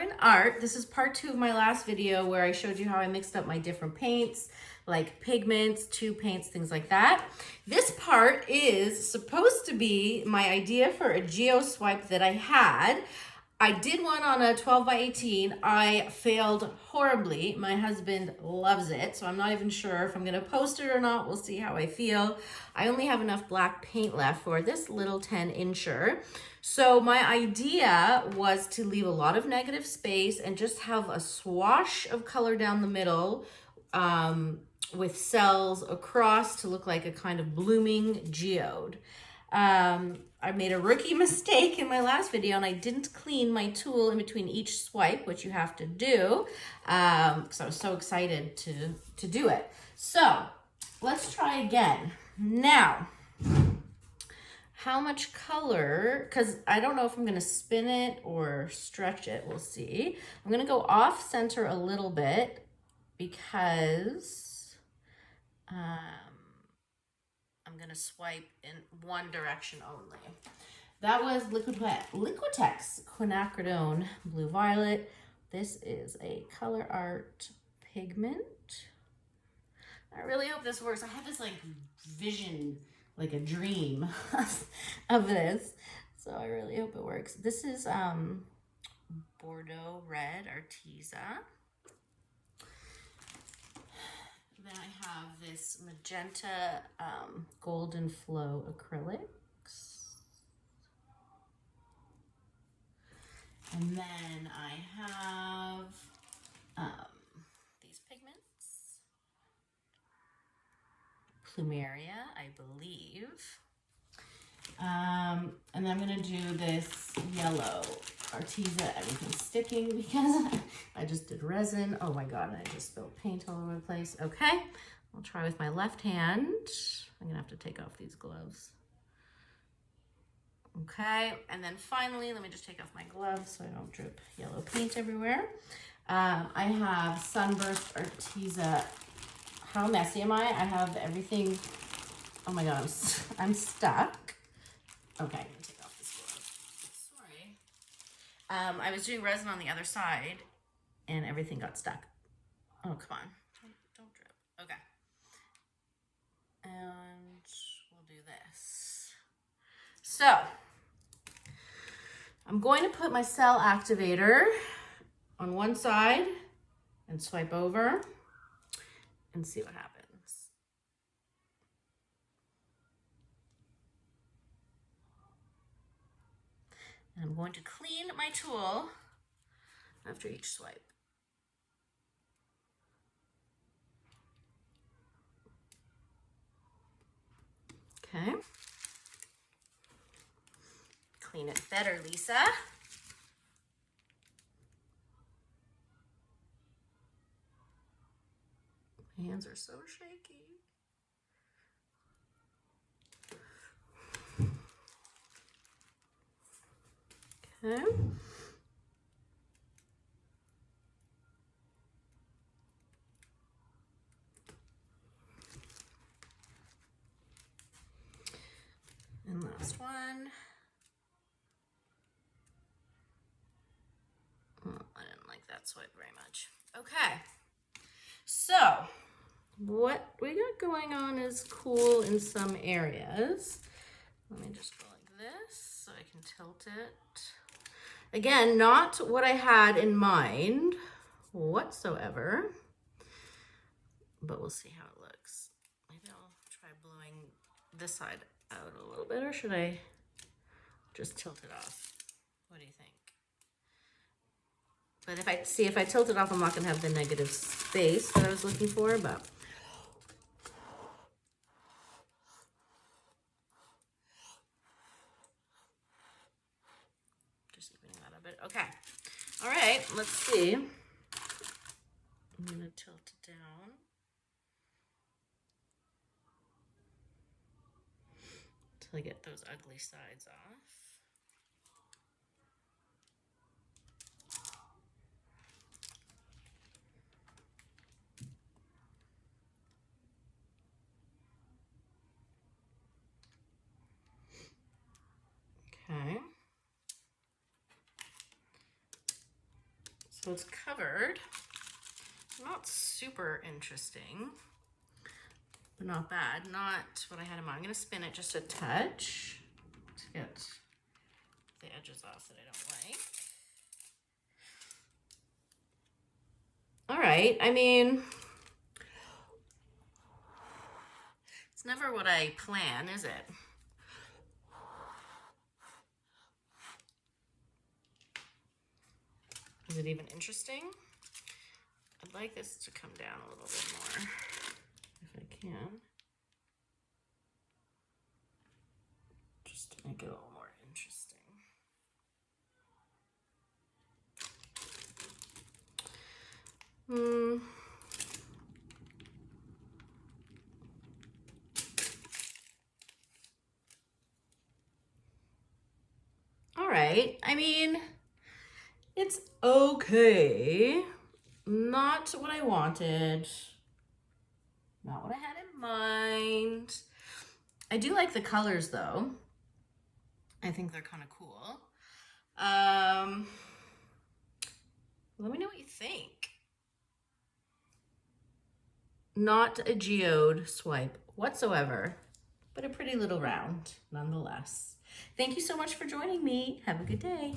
Carbon Art. This is part 2 of my last video where I showed you how I mixed up my different paints, like pigments, tube paints, things like that. This part is supposed to be my idea for a geo swipe that I had. I did one on a 12 by 18. I failed horribly. My husband loves it, so I'm not even sure if I'm gonna post it or not. We'll see how I feel. I only have enough black paint left for this little 10-incher. So my idea was to leave a lot of negative space and just have a swash of color down the middle with cells across to look like a kind of blooming geode. I made a rookie mistake in my last video and I didn't clean my tool in between each swipe, which you have to do, because I was so excited to do it. So let's try again. Now, how much color, because I don't know if I'm going to spin it or stretch it, we'll see. I'm going to go off center a little bit because I'm going to swipe in one direction only. That was Liquitex Quinacridone Blue Violet. This is a Color Art pigment. I really hope this works. I had this like vision, like a dream of this. So I really hope it works. This is Bordeaux Red Arteza. Then I have this magenta Golden Flow acrylics. And then I have these pigments. Plumeria, I believe. And then I'm gonna do this yellow Arteza Everything's Sticking because I just did resin. Oh my God, I just spilled paint all over the place. Okay, I'll try with my left hand. I'm gonna have to take off these gloves. Okay, and then finally, let me just take off my gloves so I don't drip yellow paint everywhere. I have Sunburst Arteza. How messy am I? I have everything. Oh my God, I'm stuck. Okay, I'm gonna take off this glove. Sorry. I was doing resin on the other side and everything got stuck. Oh, come on. Don't drip. Okay. And we'll do this. So, I'm going to put my cell activator on one side and swipe over and see what happens. And I'm going to clean my tool after each swipe. Okay. Clean it better, Lisa. My hands are so shaky. Okay. And last one. Oh, I didn't like that swipe very much. Okay. So, what we got going on is cool in some areas. Let me just go like this so I can tilt it. Again, not what I had in mind whatsoever, but we'll see how it looks. Maybe I'll try blowing this side out a little bit, or should I just tilt it off? What do you think? But if I tilt it off, I'm not gonna have the negative space that I was looking for, but. Just evening that a bit. Okay. All right, let's see. I'm gonna tilt it down. Until I get those ugly sides off. Okay. So it's covered. Not super interesting, but not bad. Not what I had in mind. I'm gonna spin it just a touch to get the edges off that I don't like. All right, I mean, it's never what I plan, is it? Is it even interesting? I'd like this to come down a little bit more, if I can. Just to make it a little more interesting. All right, I mean, it's okay. Not what I wanted. Not what I had in mind. I do like the colors though. I think they're kind of cool. Let me know what you think. Not a geode swipe whatsoever, but a pretty little round nonetheless. Thank you so much for joining me. Have a good day.